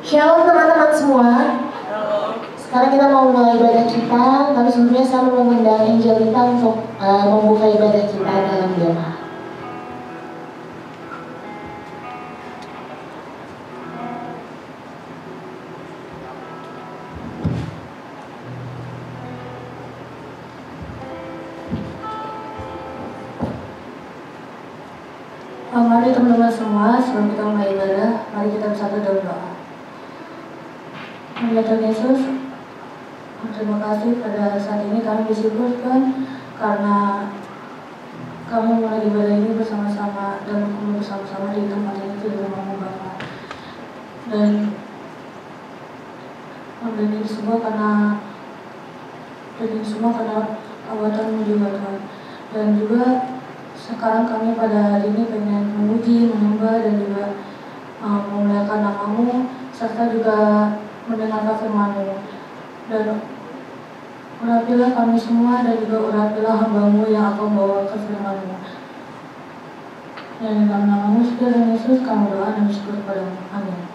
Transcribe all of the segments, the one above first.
Shalom teman-teman semua. Sekarang kita mau mulai ibadah kita, tapi sebelumnya saya mau mengundang Angelita untuk membuka ibadah kita dalam doa. Mari teman-teman semua, sebelum kita mulai ibadah, mari kita bersatu dalam doa. Ya Tuhan Yesus, terima kasih pada saat ini kami bersyukurkan karena kami mulai ibadah ini bersama-sama dan berkumpul bersama-sama di tempat ini di rumah-Mu Bapa. Dan ini semua karena kekuatan-Mu juga Tuhan. Dan juga sekarang kami pada hari ini pengen memuji, menyembah dan juga memuliakan nama-Mu serta juga mendengarkan firman-Mu. Dan urapilah kami semua dan juga urapilah hamba-Mu yang akan membawa ke firman-Mu. Dan dalam nama-Mu dan Yesus kami doa dan bersyukur kepada-Mu. Amin.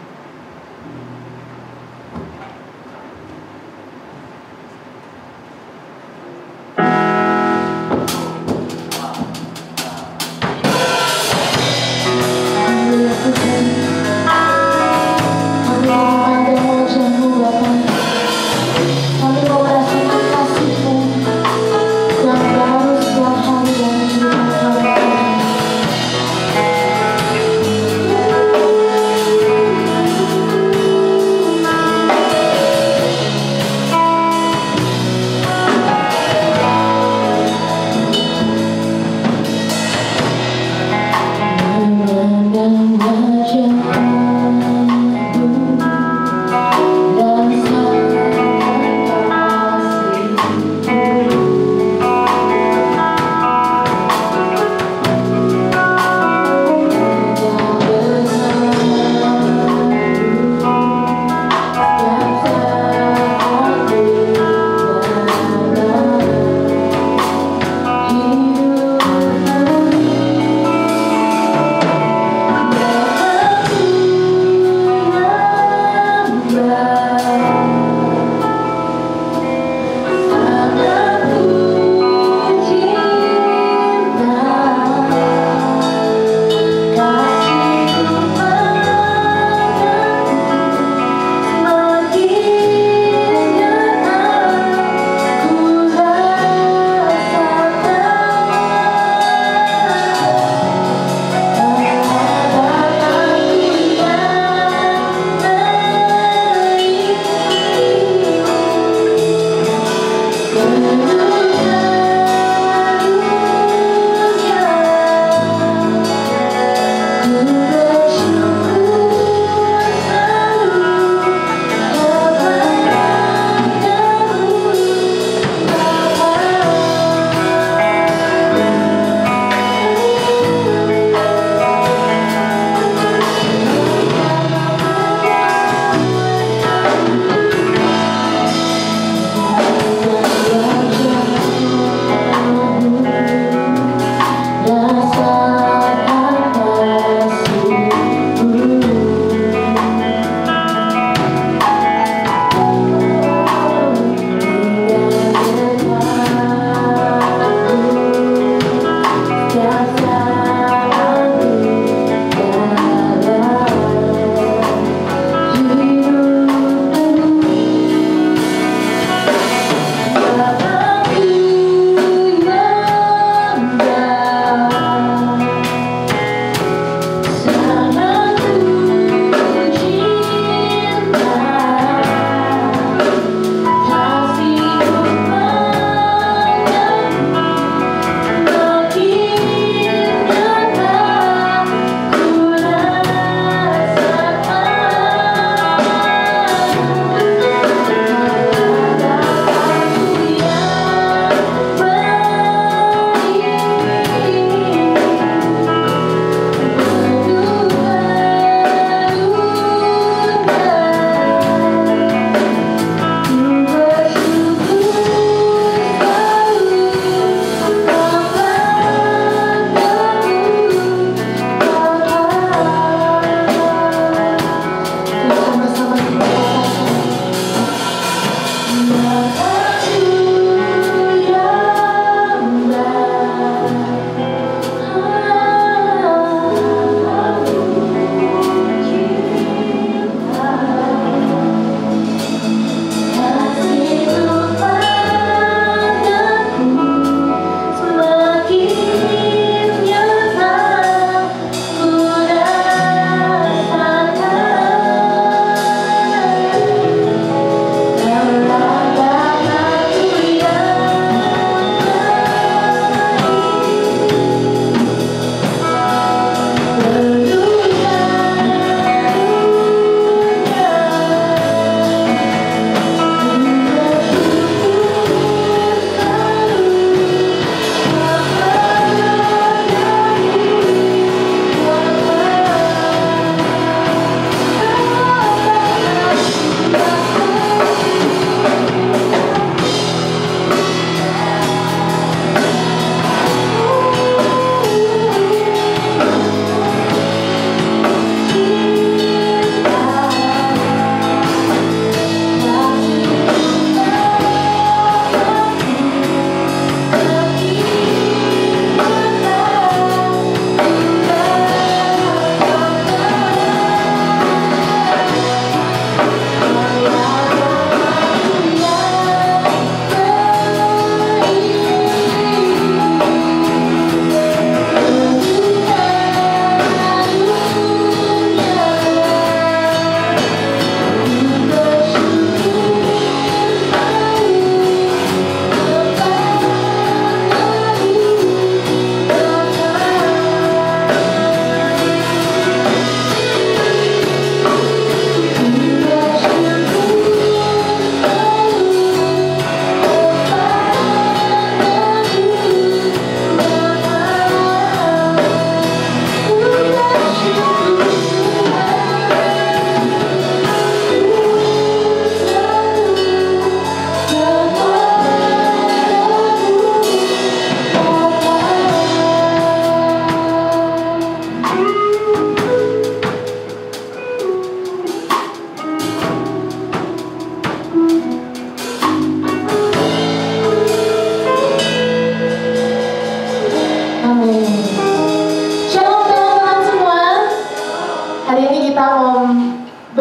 Kami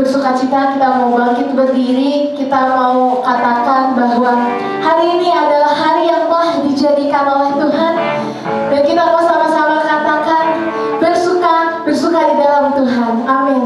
bersukacita, kita mau bangkit berdiri, kita mau katakan bahwa hari ini adalah hari yang telah dijadikan oleh Tuhan. Dan kita mau sama-sama katakan bersuka di dalam Tuhan. Amin.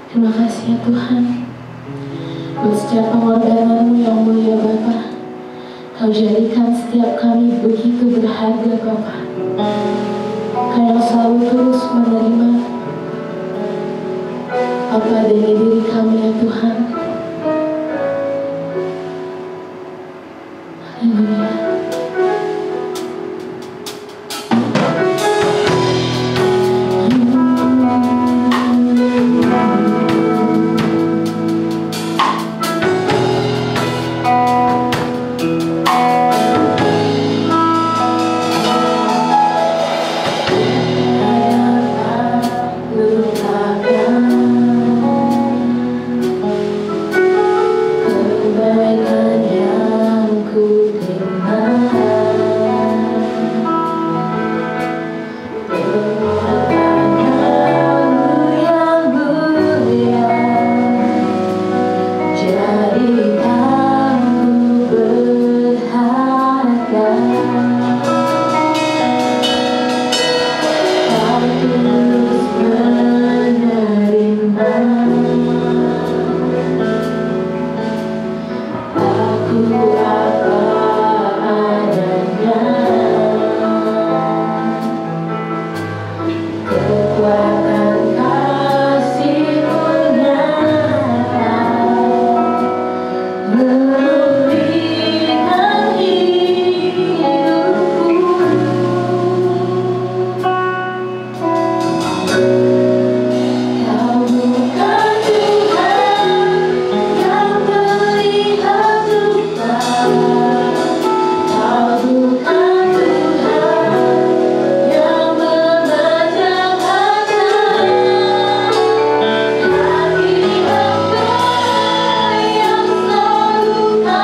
Terima kasih ya Tuhan, buat setiap pengorbanan-Mu yang mulia Bapa. Kau jadikan setiap kami begitu berharga Bapa. Kau yang selalu terus menerima apa dari diri kami ya Tuhan. Haleluya. sesuaikan yang ku terima. Permohonanmu yang mulia, jadikan ku berharga. Aku terus menerima. Aku apa adanya. Kekuatan kasih-Mu nyata memulihkan hidupku. Kau bukan Tuhan yang melihat luka. Kau bukan Tuhan yang memandang harta. Hati hamba yang selalu Kau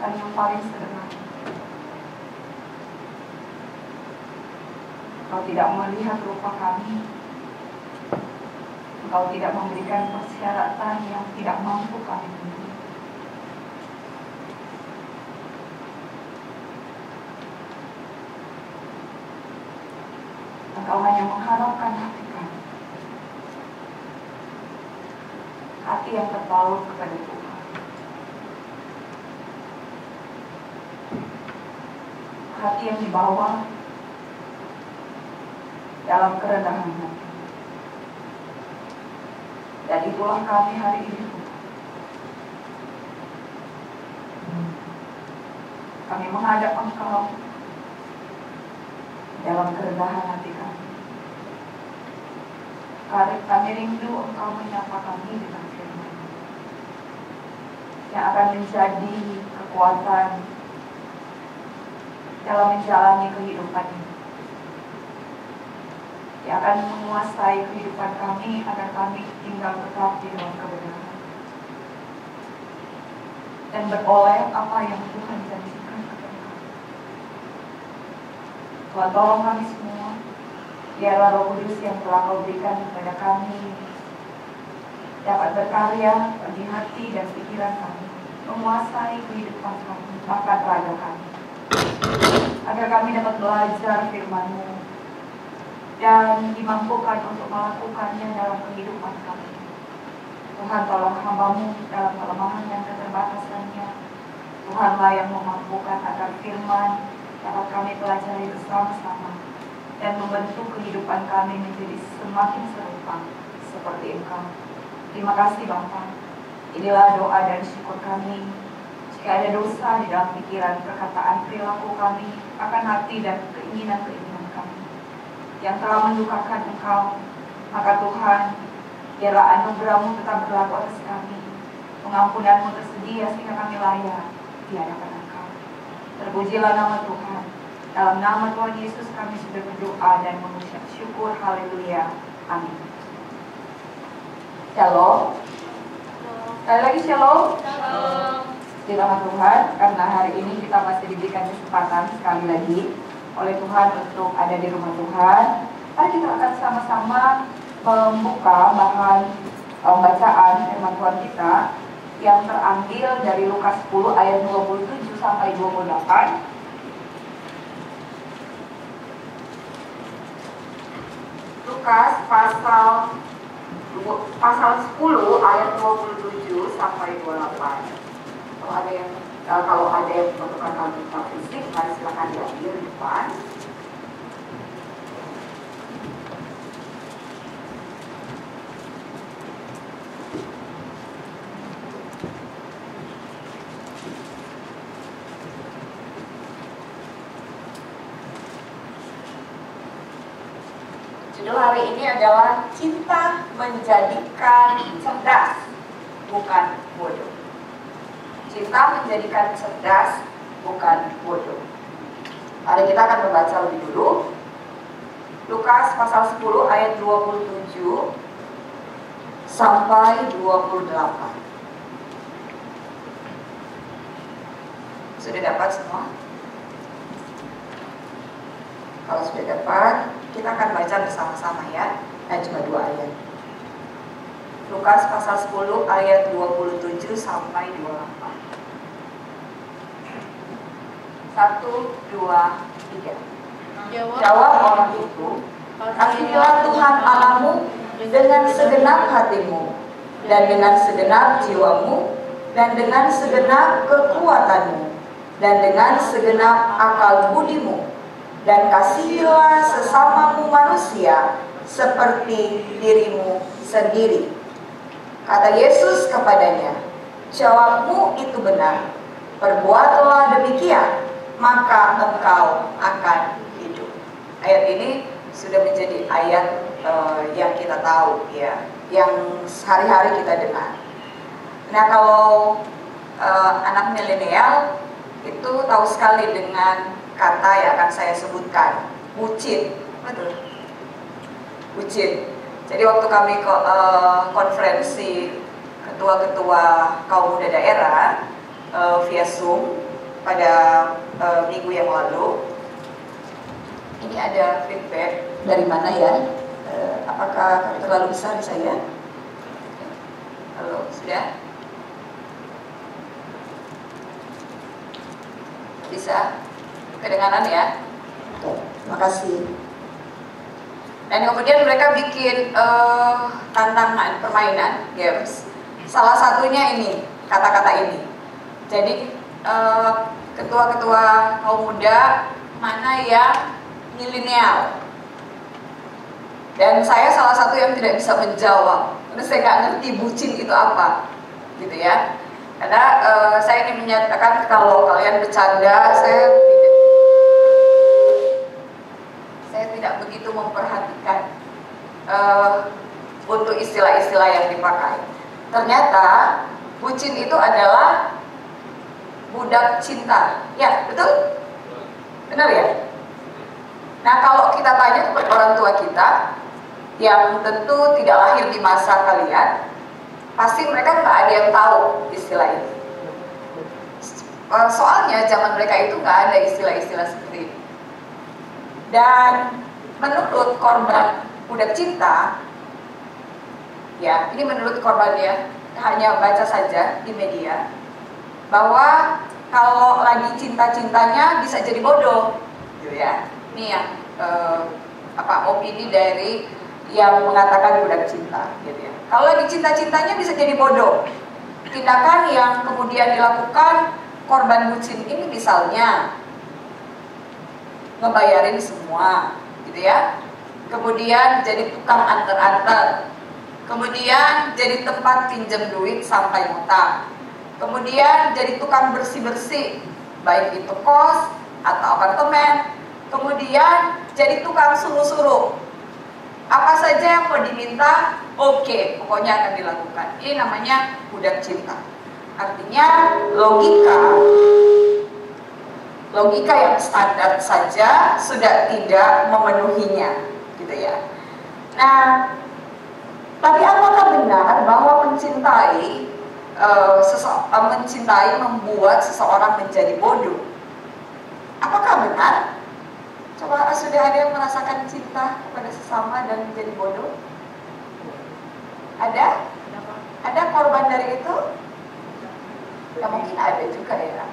kekuatan yang paling sederhana. Engkau tidak melihat rupa kami. Engkau tidak memberikan persyaratan yang tidak mampu kami penuhi. Engkau hanya mengharapkan hati kami, hati yang terpaut kepada Tuhan, hati yang dibawa dalam kerendahan hati. Dan itulah kami hari ini. Kami menghadap Engkau dalam kerendahan hati kami. Kami rindu Engkau menyapa kami dengan firman yang akan menjadi kekuatan dalam menjalani kehidupan ini, yang akan menguasai kehidupan kami agar kami tinggal tetap di dalam kebenaran dan beroleh apa yang Tuhan janjikan kepada kami. Tuhan, tolong kami semua, biarlah Roh Kudus yang telah Kau berikan kepada kami dapat berkarya bagi hati dan pikiran kami, menguasai kehidupan kami, bahkan raga kami, agar kami dapat belajar firman-Mu dan dimampukan untuk melakukannya dalam kehidupan kami. Tuhan, tolong hamba-Mu dalam kelemahan dan keterbatasannya. Tuhanlah yang memampukan agar firman dapat kami pelajari bersama-sama dan membentuk kehidupan kami menjadi semakin serupa seperti Engkau. Terima kasih Bapa. Inilah doa dan syukur kami. Jika ada dosa di dalam pikiran, perkataan, perilaku kami, akan hati dan keinginan-keinginan kami yang telah mendukakan Engkau, maka Tuhan, biarlah anugerah-Mu tetap berlaku atas kami. Pengampunan-Mu tersedia sehingga kami layak di hadapan Engkau. Terpujilah nama Tuhan. Dalam nama Tuhan Yesus kami sudah berdoa dan mengucap syukur. Haleluya. Amin. Shalom. Sekali lagi shalom. Shalom. Tuhan, karena hari ini kita masih diberikan kesempatan sekali lagi oleh Tuhan untuk ada di rumah Tuhan. Mari kita akan sama-sama membuka bahan bacaan firman Tuhan kita yang terambil dari Lukas 10 ayat 27 sampai 28. Lukas pasal 10 ayat 27 sampai 28. Kalau ada yang membutuhkan Alkitab fisik, mari silakan diambil di depan. Judul hari ini adalah Cinta Menjadikan Cerdas, Bukan Bodoh. Cinta menjadikan cerdas, bukan bodoh. Mari kita akan membaca lebih dulu. Lukas pasal 10 ayat 27 sampai 28. Sudah dapat semua? Kalau sudah dapat, kita akan baca bersama-sama ya. Cuma 2 ayat. Lukas pasal 10 ayat 27 sampai 28. 1, 2, 3. Jawab orang itu, kasihilah Tuhan Allahmu dengan segenap hatimu, dan dengan segenap jiwamu, dan dengan segenap kekuatanmu, dan dengan segenap akal budimu, dan kasihilah sesamamu manusia seperti dirimu sendiri. Kata Yesus kepadanya, jawabmu itu benar, perbuatlah demikian, maka engkau akan hidup. Ayat ini sudah menjadi ayat yang kita tahu ya, yang sehari-hari kita dengar. Nah, kalau anak milenial itu tahu sekali dengan kata yang akan saya sebutkan, bucin. Betul, bucin. Jadi waktu kami konferensi ketua-ketua kaum muda daerah via Zoom, pada minggu yang lalu. Ini ada feedback dari mana ya? Apakah terlalu besar di saya? Halo, sudah? Bisa? Kedengaran ya? Terima kasih. Dan kemudian mereka bikin tantangan, permainan, games. Salah satunya ini, kata-kata ini. Jadi ketua-ketua kaum muda mana yang milenial? Dan saya salah satu yang tidak bisa menjawab, karena saya nggak ngerti bucin itu apa, gitu ya. Karena saya ingin menyatakan kalau kalian bercanda, saya tidak begitu memperhatikan untuk istilah-istilah yang dipakai. Ternyata bucin itu adalah budak cinta, ya betul? Benar ya? Nah kalau kita tanya kepada orang tua kita yang tentu tidak lahir di masa kalian, pasti mereka nggak ada yang tahu istilah ini. Soalnya zaman mereka itu nggak ada istilah-istilah seperti ini. Dan menurut korban budak cinta, ya ini menurut korbannya, hanya baca saja di media, bahwa kalau lagi cinta-cintanya bisa jadi bodoh, gitu ya. Ini yang opini dari yang mengatakan budak cinta, gitu ya. Kalau lagi cinta-cintanya bisa jadi bodoh. Tindakan yang kemudian dilakukan korban bucin ini misalnya ngebayarin semua, gitu ya. Kemudian jadi tukang antar-antar. Kemudian jadi tempat pinjam duit sampai ngutang. Kemudian jadi tukang bersih-bersih, baik itu kos atau apartemen. Kemudian jadi tukang suruh-suruh. Apa saja yang mau diminta, oke, pokoknya akan dilakukan. Ini namanya budak cinta. Artinya logika yang standar saja sudah tidak memenuhinya, gitu ya. Nah, tapi apakah benar bahwa mencintai membuat seseorang menjadi bodoh? Apakah benar? Coba, sudah ada yang merasakan cinta kepada sesama dan menjadi bodoh? Ada? Ada korban dari itu? Ya mungkin ada juga ya.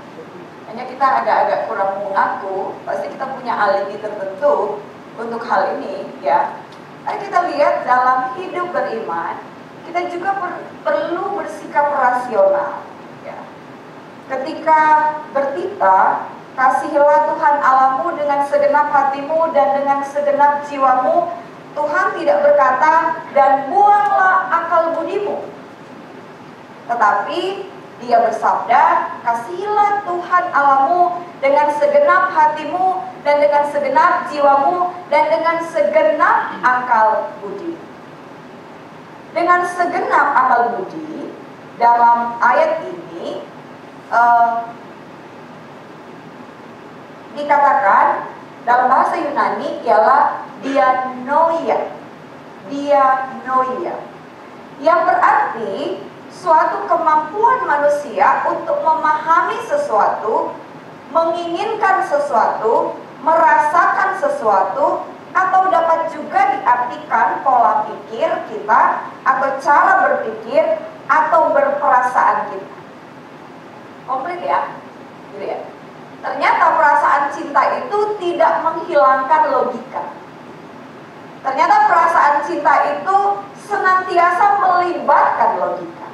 Hanya kita agak-agak kurang mengaku. Pasti kita punya alibi tertentu untuk hal ini, ya. Mari kita lihat dalam hidup beriman, kita juga perlu bersikap rasional, ya. Ketika bertita, kasihilah Tuhan Allahmu dengan segenap hatimu dan dengan segenap jiwamu. Tuhan tidak berkata, dan buanglah akal budimu. Tetapi Dia bersabda, kasihilah Tuhan Allahmu dengan segenap hatimu dan dengan segenap jiwamu dan dengan segenap akal budi. Dengan segenap akal budi, dalam ayat ini dikatakan dalam bahasa Yunani ialah dianoia, yang berarti suatu kemampuan manusia untuk memahami sesuatu, menginginkan sesuatu, merasakan sesuatu, atau dapat juga diartikan pola pikir kita atau cara berpikir atau berperasaan kita. Komplit ya? Gitu ya. Ternyata perasaan cinta itu tidak menghilangkan logika. Ternyata perasaan cinta itu senantiasa melibatkan logika.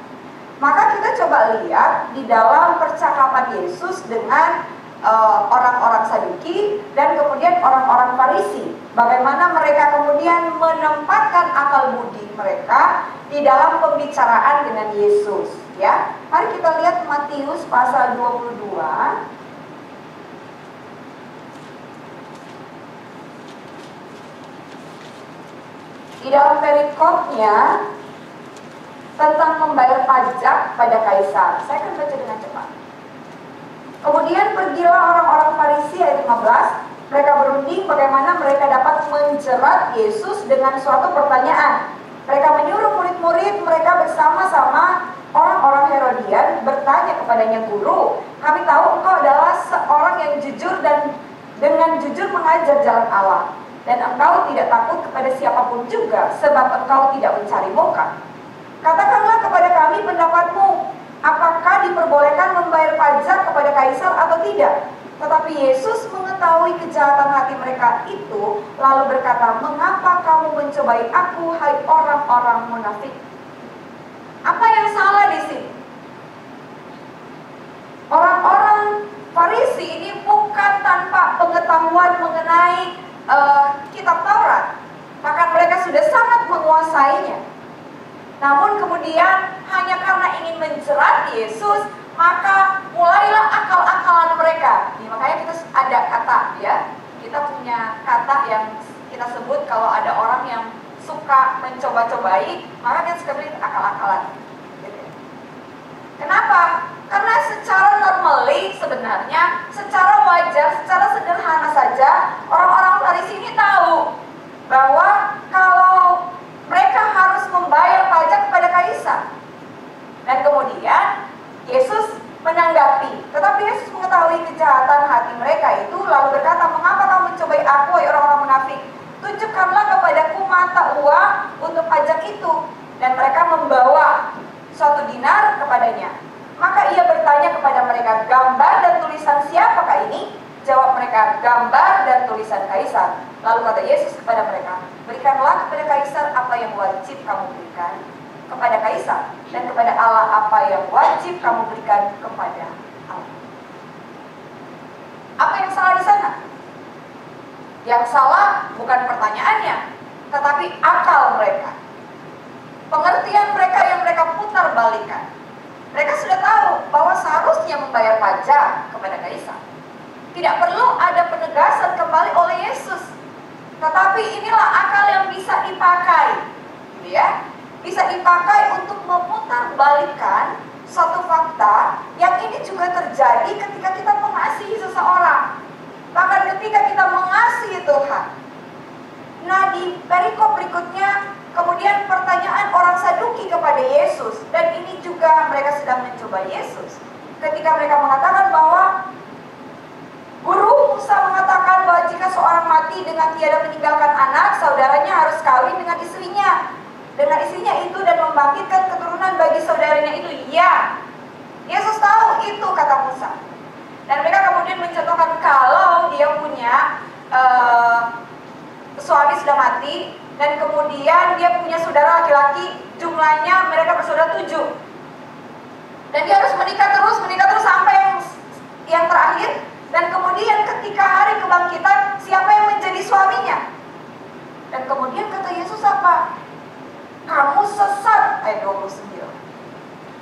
Maka kita coba lihat di dalam percakapan Yesus dengan orang-orang Saduki dan kemudian orang-orang Farisi. Bagaimana mereka kemudian menempatkan akal budi mereka di dalam pembicaraan dengan Yesus. Ya, mari kita lihat Matius pasal 22. Di dalam perikopnya tentang membayar pajak pada kaisar. Saya akan baca dengan cepat. Kemudian pergilah orang-orang Farisi, ayat 15. Mereka berunding bagaimana mereka dapat menjerat Yesus dengan suatu pertanyaan. Mereka menyuruh murid-murid mereka bersama-sama orang-orang Herodian bertanya kepadanya, Guru, kami tahu engkau adalah yang jujur dan dengan jujur mengajar jalan Allah. Dan engkau tidak takut kepada siapapun juga, sebab engkau tidak mencari muka. Katakanlah kepada kami pendapatmu, apakah diperbolehkan membayar pajak kepada kaisar atau tidak? Tetapi Yesus mengetahui kejahatan hati mereka itu, lalu berkata, mengapa kamu mencobai aku, hai orang-orang munafik? Apa yang salah di sini? Orang-orang Farisi ini bukan tanpa pengetahuan mengenai kitab Taurat, bahkan mereka sudah sangat menguasainya. Namun kemudian hanya karena ingin menjerat Yesus, maka mulailah akal-akalan mereka. Makanya kita ada kata, ya, kita punya kata yang kita sebut kalau ada orang yang suka mencoba-cobai, maka kita suka bilang akal-akalan. Kenapa? Karena secara normally sebenarnya, secara wajar, secara sederhana saja, orang-orang Farisi ini tahu bahwa kalau mereka harus membayar pajak kepada kaisar. Dan kemudian Yesus menanggapi, tetapi Yesus mengetahui kejahatan hati mereka itu, lalu berkata, mengapa kamu mencobai aku, hai orang-orang munafik? Tunjukkanlah kepadaku mata uang untuk pajak itu. Dan mereka membawa suatu dinar kepadanya. Maka ia bertanya kepada mereka, gambar dan tulisan siapakah ini? Jawab mereka, gambar dan tulisan kaisar. Lalu kata Yesus kepada mereka, berikanlah kepada kaisar apa yang wajib kamu berikan kepada kaisar, dan kepada Allah apa yang wajib kamu berikan kepada Allah. Apa yang salah di sana? Yang salah bukan pertanyaannya, tetapi akal mereka, pengertian mereka yang mereka putar balikan. Mereka sudah tahu bahwa seharusnya membayar pajak kepada kaisar. Tidak perlu ada penegasan kembali oleh Yesus. Tetapi inilah akal yang bisa dipakai, gitu ya. Bisa dipakai untuk memutar balikan suatu fakta yang ini juga terjadi ketika kita mengasihi seseorang. Bahkan ketika kita mengasihi Tuhan. Nah, di perikop berikutnya, kemudian pertanyaan orang Saduki kepada Yesus, dan ini juga mereka sedang mencoba Yesus. Ketika mereka mengatakan bahwa Guru, Musa mengatakan bahwa jika seorang mati dengan tiada meninggalkan anak, saudaranya harus kawin dengan istrinya itu dan membangkitkan keturunan bagi saudaranya itu. Ya, Yesus tahu itu, kata Musa. Dan mereka kemudian mencontohkan kalau dia punya suami sudah mati, dan kemudian dia punya saudara laki-laki, jumlahnya mereka bersaudara 7. Dan dia harus menikah terus sampai yang terakhir. Dan kemudian ketika hari kebangkitan, siapa yang menjadi suaminya? Dan kemudian kata Yesus apa? Kamu sesat, ayat 29.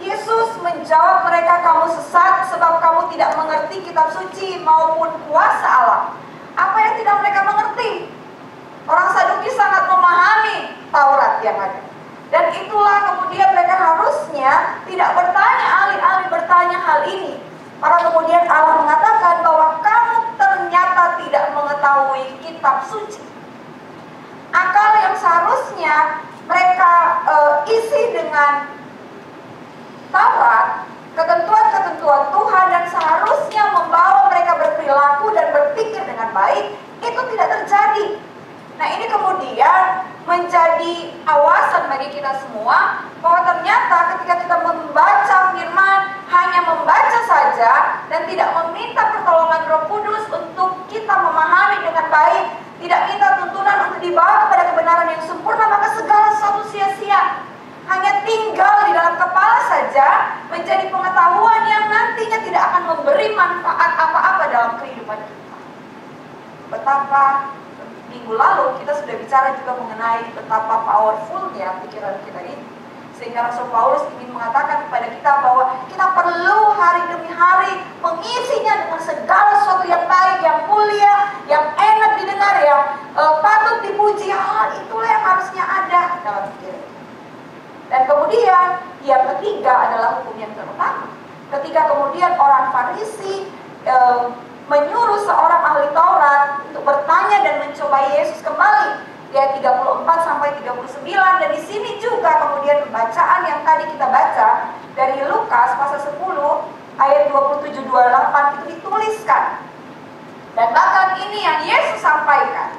Yesus menjawab mereka, kamu sesat sebab kamu tidak mengerti kitab suci maupun kuasa Allah. Apa yang tidak mereka mengerti? Orang Saduki sangat memahami Taurat yang ada. Dan itulah kemudian mereka harusnya tidak bertanya, alih-alih bertanya hal ini. Maka kemudian Allah mengatakan bahwa kamu ternyata tidak mengetahui kitab suci. Akal yang seharusnya mereka isi dengan Taurat, ketentuan-ketentuan Tuhan, dan seharusnya membawa mereka berperilaku dan berpikir dengan baik, itu tidak terjadi. Nah, ini kemudian menjadi awasan bagi kita semua bahwa ternyata ketika kita membaca firman, hanya membaca saja dan tidak meminta pertolongan Roh Kudus untuk kita memahami dengan baik, tidak minta tuntunan untuk dibawa kepada kebenaran yang sempurna, maka segala sesuatu sia-sia. Hanya tinggal di dalam kepala saja, menjadi pengetahuan yang nantinya tidak akan memberi manfaat apa-apa dalam kehidupan kita. Betapa minggu lalu kita sudah bicara juga mengenai betapa powerfulnya pikiran kita ini, sehingga Rasul Paulus ingin mengatakan kepada kita bahwa kita perlu hari demi hari mengisinya dengan segala sesuatu yang baik, yang mulia, yang enak didengar, yang patut dipuji. Hal itulah yang harusnya ada dalam pikiran. Dan kemudian yang ketiga adalah hukum yang terutama. Ketika kemudian orang Farisi menyuruh seorang ahli Taurat untuk bertanya dan mencobai Yesus kembali, di ayat 34 sampai 39. Dan di sini juga kemudian bacaan yang tadi kita baca dari Lukas pasal 10 ayat 27-28 itu dituliskan Dan bahkan ini yang Yesus sampaikan.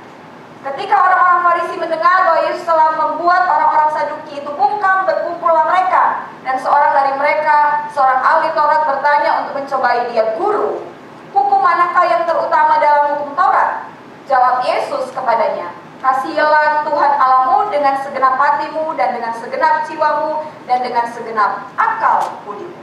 Ketika orang-orang Farisi mendengar bahwa Yesus telah membuat orang-orang Saduki itu bungkam, berkumpullah mereka. Dan seorang dari mereka, seorang ahli Taurat, bertanya untuk mencobai dia, "Guru, hukum manakah yang terutama dalam hukum Taurat?" Jawab Yesus kepadanya, "Kasihilah Tuhan Allahmu dengan segenap hatimu dan dengan segenap jiwamu dan dengan segenap akal budimu."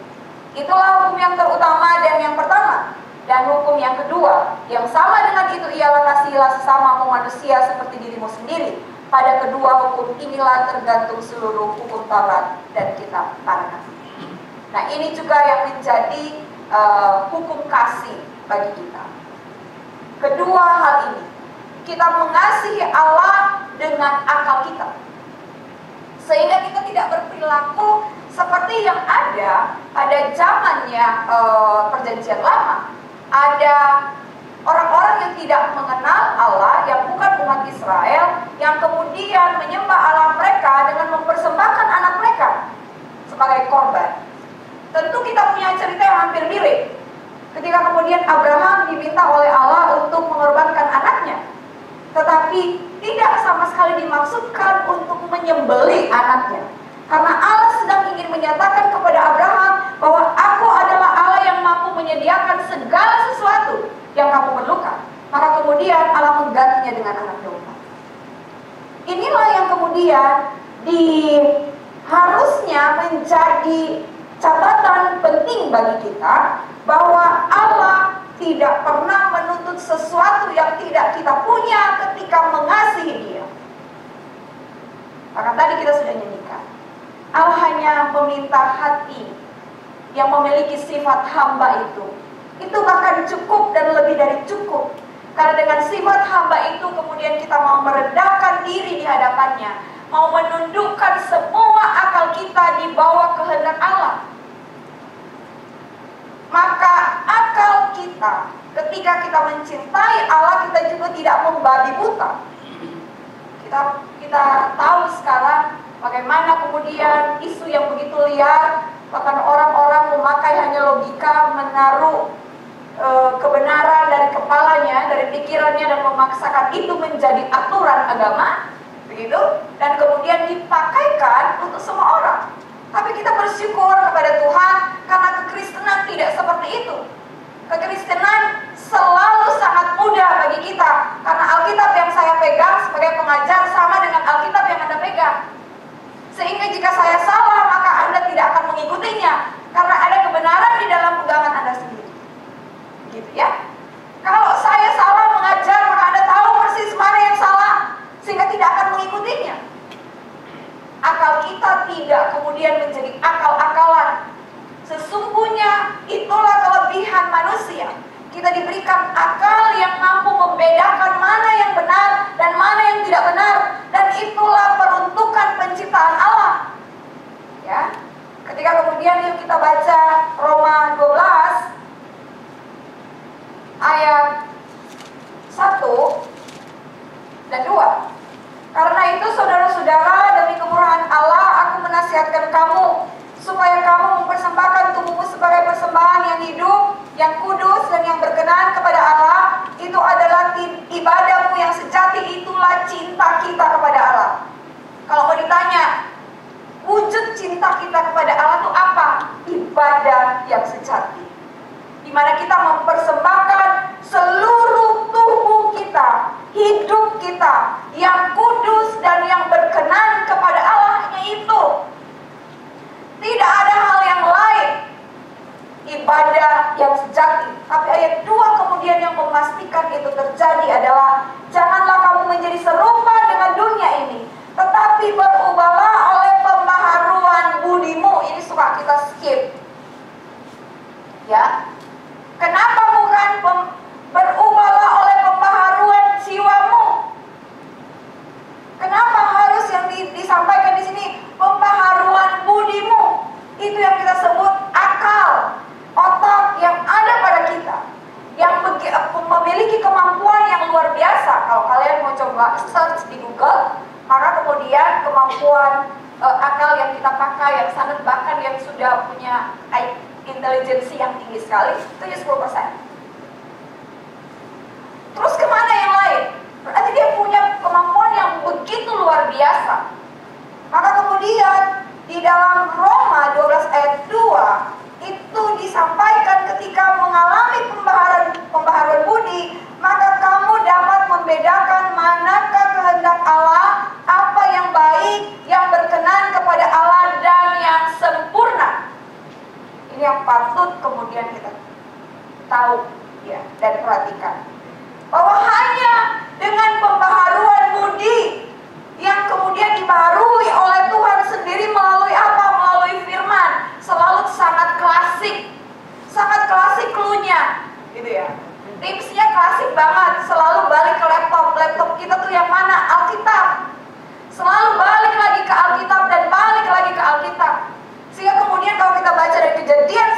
Itulah hukum yang terutama dan yang pertama. Dan hukum yang kedua, yang sama dengan itu ialah kasihilah sesamamu manusia seperti dirimu sendiri. Pada kedua hukum inilah tergantung seluruh hukum Taurat dan kitab para nabi. Nah, ini juga yang menjadi hukum kasih bagi kita. Kedua hal ini, kita mengasihi Allah dengan akal kita, sehingga kita tidak berperilaku seperti yang ada pada zamannya perjanjian lama. Ada orang-orang yang tidak mengenal Allah, yang bukan umat Israel, yang kemudian menyembah Allah mereka dengan mempersembahkan anak mereka sebagai korban. Tentu kita punya cerita yang hampir mirip. Ketika kemudian Abraham diminta oleh Allah untuk mengorbankan anaknya, tetapi tidak sama sekali dimaksudkan untuk menyembelih anaknya. Karena Allah sedang ingin menyatakan kepada Abraham bahwa aku adalah Allah yang mampu menyediakan segala sesuatu yang kamu perlukan. Maka kemudian Allah menggantinya dengan anak domba. Inilah yang kemudian harusnya menjadi catatan penting bagi kita, bahwa Allah tidak pernah menuntut sesuatu yang tidak kita punya ketika mengasihi Dia. Maka tadi kita sudah nyanyikan, Allah hanya meminta hati yang memiliki sifat hamba itu. Itu bahkan cukup dan lebih dari cukup. Karena dengan sifat hamba itu kemudian kita mau merendahkan diri di hadapannya, mau menundukkan semua akal kita di bawah kehendak Allah. Maka akal kita, ketika kita mencintai Allah, kita juga tidak membabi buta. Kita tahu sekarang bagaimana kemudian isu yang begitu liar, bahkan orang-orang memakai hanya logika, menaruh kebenaran dari kepalanya, dari pikirannya, dan memaksakan itu menjadi aturan agama, begitu, dan kemudian dipakaikan untuk semua orang. Tapi kita bersyukur kepada Tuhan karena kekristenan tidak seperti itu. Kekristenan selalu sangat mudah bagi kita, karena Alkitab yang saya pegang sebagai pengajar sama dengan Alkitab yang Anda pegang. Sehingga jika saya salah, maka Anda tidak akan mengikutinya, karena ada kebenaran di dalam pegangan Anda sendiri. Gitu ya. Kalau saya salah mengajar, maka Anda tahu persis mana yang salah, sehingga tidak akan mengikutinya. Akal kita tidak kemudian menjadi akal-akalan. Sesungguhnya itulah kelebihan manusia. Kita diberikan akal yang mampu membedakan mana yang benar dan mana yang tidak benar, dan itulah peruntukan penciptaan Allah. Ya. Ketika kemudian yuk kita baca Roma 12 ayat 1 dan 2. Karena itu saudara-saudara, demi kemurahan Allah, aku menasihatkan kamu supaya kamu mempersembahkan tubuhmu sebagai persembahan yang hidup, yang kudus, dan yang berkenan kepada Allah. Itu adalah ibadahmu yang sejati, itulah cinta kita kepada Allah. Kalau mau ditanya, wujud cinta kita kepada Allah itu apa? Ibadah yang sejati, di mana kita mempersembahkan seluruh tubuh kita, hidup kita, yang kudus dan yang berkenan kepada Allah. Hanya itu, tidak ada hal yang lain. Ibadah yang sejati. Tapi ayat 2 kemudian yang memastikan itu terjadi adalah, janganlah kamu menjadi serupa dengan dunia ini, tetapi berubahlah oleh pembaharuan budimu. Ini suka kita skip, ya. Kenapa bukan berubahlah oleh pembaharuan jiwamu? Kenapa harus yang disampaikan di sini pembaharuan budimu? Itu yang kita sebut akal, otak yang ada pada kita, yang memiliki kemampuan yang luar biasa. Kalau kalian mau coba search di Google, maka kemudian kemampuan akal yang kita pakai, yang sangat bahkan yang sudah punya intelijensi yang tinggi sekali, itu 10%. begitu luar biasa. Maka kemudian di dalam Roma 12 ayat 2 itu disampaikan ketika mengalami pembaharuan budi, maka kamu dapat membedakan manakah kehendak Allah, apa yang baik, yang berkenan kepada Allah dan yang sempurna. Ini yang patut kemudian kita tahu ya dan perhatikan, bahwa hanya dengan pembaharuan budi yang kemudian dibaharui oleh Tuhan sendiri melalui apa? Melalui firman. Selalu sangat klasik cluenya gitu ya. Tipsnya klasik banget, selalu balik ke laptop kita tuh yang mana? Alkitab. Selalu balik lagi ke Alkitab dan balik lagi ke Alkitab. Sehingga kemudian kalau kita baca dari Kejadian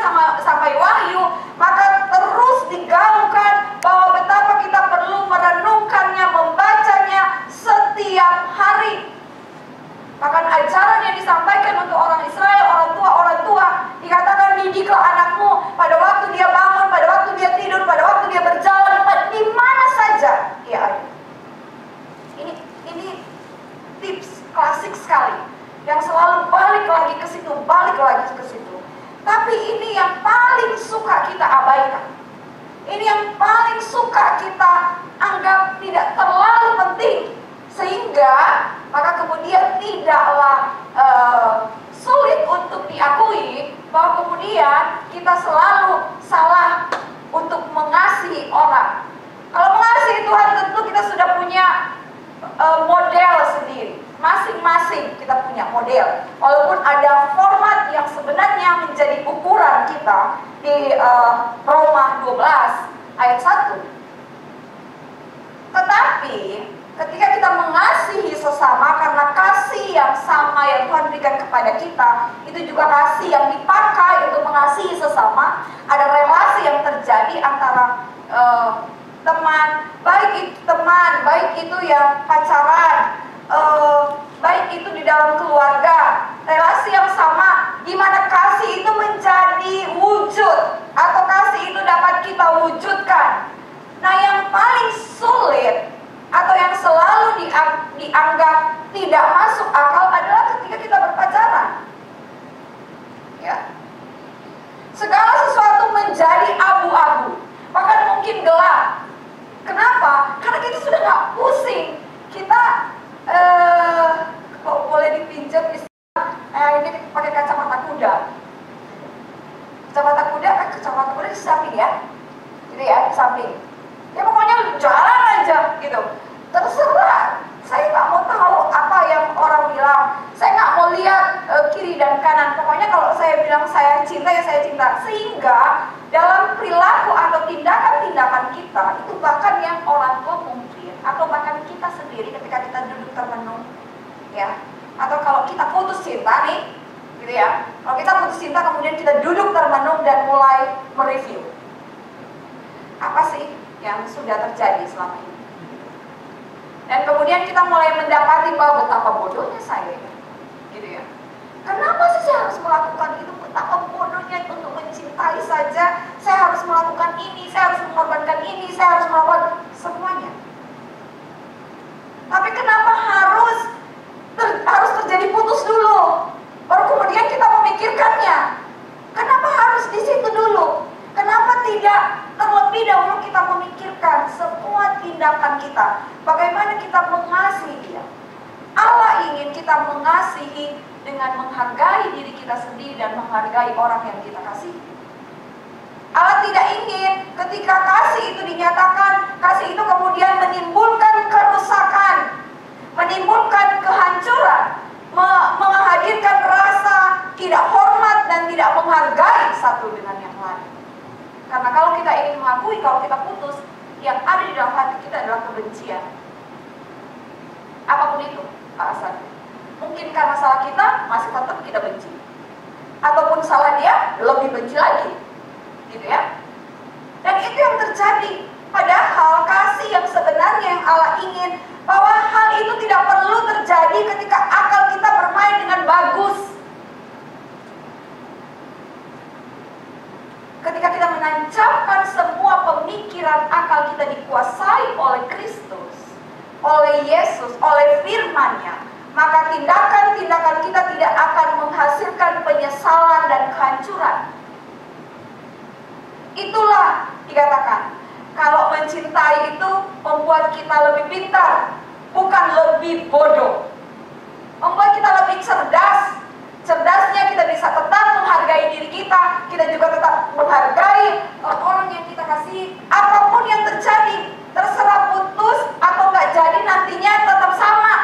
sampai Wahyu, maka terus digaungkan bahwa betapa kita perlu merenungkannya, membacanya setiap hari. Bahkan ajaran yang disampaikan untuk orang Israel, orang tua, dikatakan didiklah anakmu pada waktu dia bangun, pada waktu dia tidur, pada waktu dia berjalan, di mana saja dia ada. Ini tips klasik sekali yang selalu balik lagi ke situ, balik lagi ke situ. Tapi ini yang paling suka kita abaikan. Ini yang paling suka kita anggap tidak terlalu penting. Sehingga maka kemudian tidaklah sulit untuk diakui bahwa kemudian kita selalu salah untuk mengasihi orang. Kalau mengasihi Tuhan tentu kita sudah punya model sendiri. Masing-masing kita punya model. Walaupun ada format yang sebenarnya menjadi ukuran kita di Roma 12 ayat 1. Tetapi ketika kita mengasihi sesama karena kasih yang sama yang Tuhan berikan kepada kita, itu juga kasih yang dipakai untuk mengasihi sesama. Ada relasi yang terjadi antara teman, baik itu yang pacaran, baik itu di dalam keluarga, relasi yang sama di mana kasih itu menjadi wujud atau kasih itu dapat kita wujudkan. Nah, yang paling sulit atau yang selalu dianggap tidak masuk akal adalah ketika kita berpacaran. Ya. Segala sesuatu menjadi abu-abu, bahkan mungkin gelap. Kenapa? Karena kita sudah nggak pusing. Kita kalau boleh dipinjam istilah ini pakai kacamata kuda. Kacamata kuda di samping ya, gitu ya, di samping. Ya pokoknya jalan aja gitu. Terserah. Saya nggak mau tahu apa yang orang bilang. Saya nggak mau lihat kiri dan kanan. Pokoknya kalau saya bilang saya cinta, ya saya cinta. Sehingga dalam perilaku atau tindakan-tindakan kita itu bahkan yang orang tua mungkin atau bahkan kita sendiri ketika kita duduk termenung, ya. Atau kalau kita putus cinta nih, gitu ya. Kalau kita putus cinta kemudian kita duduk termenung dan mulai mereview. Apa sih yang sudah terjadi selama ini? Dan kemudian kita mulai mendapati bahwa betapa bodohnya saya, gitu ya. Kenapa sih saya harus melakukan itu? Betapa bodohnya untuk mencintai saja. Saya harus melakukan ini, saya harus mengorbankan ini, saya harus melakukan semuanya. Tapi kenapa harus terjadi putus dulu, baru kemudian kita memikirkannya? Kenapa harus di situ dulu? Kenapa tidak terlebih dahulu kita memikirkan semua tindakan kita, bagaimana kita mengasihi Dia? Allah ingin kita mengasihi dengan menghargai diri kita sendiri dan menghargai orang yang kita kasihi. Allah tidak ingin ketika kasih itu dinyatakan, kasih itu kemudian menimbulkan kerusakan, menimbulkan kehancuran, menghadirkan rasa tidak hormat dan tidak menghargai satu dengan yang lain. Karena kalau kita ingin mengakui kalau kita putus, yang ada di dalam hati kita adalah kebencian. Apapun itu alasannya. Mungkin karena salah kita, masih tetap kita benci. Ataupun salah dia, lebih benci lagi. Gitu ya. Dan itu yang terjadi. Padahal kasih yang sebenarnya yang Allah ingin, bahwa hal itu tidak perlu terjadi ketika akal kita bermain dengan bagus. Ketika kita menancapkan semua pemikiran akal kita dikuasai oleh Kristus, oleh Yesus, oleh firman-Nya, maka tindakan-tindakan kita tidak akan menghasilkan penyesalan dan kehancuran. Itulah dikatakan, kalau mencintai itu membuat kita lebih pintar, bukan lebih bodoh. Membuat kita lebih cerdas. Cerdasnya kita bisa tetap menghargai diri kita, kita juga tetap menghargai orang yang kita kasih. Apapun yang terjadi, terserah putus atau nggak jadi, nantinya tetap sama.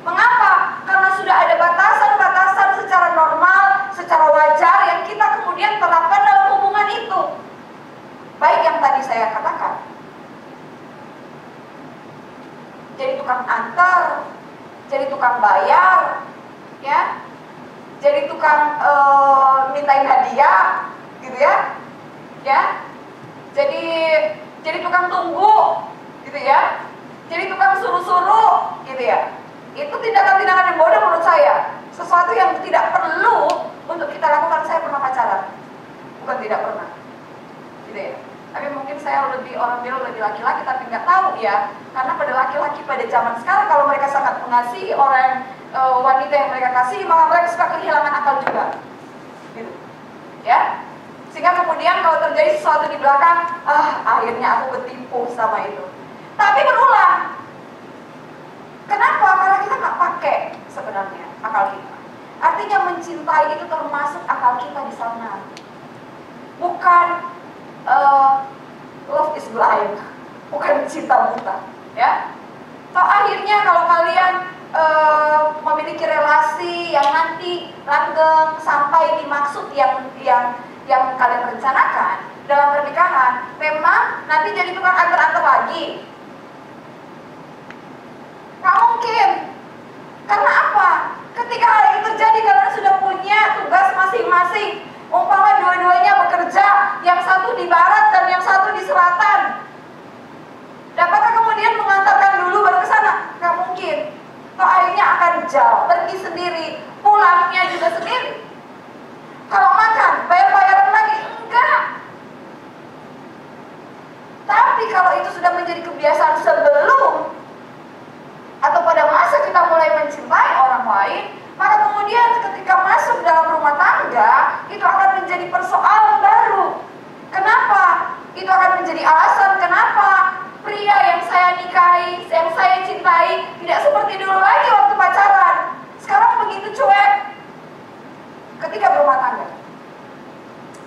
Mengapa? Karena sudah ada batasan-batasan secara normal, secara wajar yang kita kemudian terapkan dalam hubungan itu. Baik yang tadi saya katakan, jadi tukang antar, jadi tukang bayar, ya, jadi tukang mintain hadiah, gitu ya, jadi tukang tunggu, gitu ya, jadi tukang suruh-suruh, gitu ya. Itu tindakan-tindakan yang bodoh menurut saya. Sesuatu yang tidak perlu untuk kita lakukan. Saya pernah pacaran, bukan tidak pernah, gitu ya. Tapi mungkin saya orang bilang lebih laki-laki, tapi nggak tahu ya. Karena pada laki-laki pada zaman sekarang, kalau mereka sangat mengasihi orang wanita yang mereka kasih, maka mereka suka kehilangan akal juga, gitu, ya. Sehingga kemudian kalau terjadi sesuatu di belakang, akhirnya aku ketipu sama itu. Tapi berulang. Kenapa? Karena kita nggak pakai sebenarnya akal kita. Artinya mencintai itu termasuk akal kita di sana. Bukan love is blind, bukan cinta buta, ya. Toh akhirnya kalau kalian memiliki relasi yang nanti langgeng sampai di maksud yang kalian rencanakan dalam pernikahan, memang nanti jadi tukang antar-antar lagi. Nggak mungkin. Karena apa? Ketika hal itu terjadi, kalian sudah punya tugas masing-masing. Umpama dua-duanya bekerja, yang satu di barat dan yang satu di selatan. Dapatkah kemudian mengantarkan dulu baru ke sana? Nggak mungkin. Toh akhirnya akan jauh, pergi sendiri, pulangnya juga sendiri. Kalau makan, bayar-bayaran lagi? Enggak. Tapi kalau itu sudah menjadi kebiasaan sebelum atau pada masa kita mulai mencintai orang lain, maka kemudian ketika masuk dalam rumah tangga, itu akan menjadi persoalan baru. Kenapa? Itu akan menjadi alasan kenapa pria yang saya nikahi, yang saya cintai, tidak seperti dulu lagi waktu pacaran. Sekarang begitu cuek ketika berumah tangga.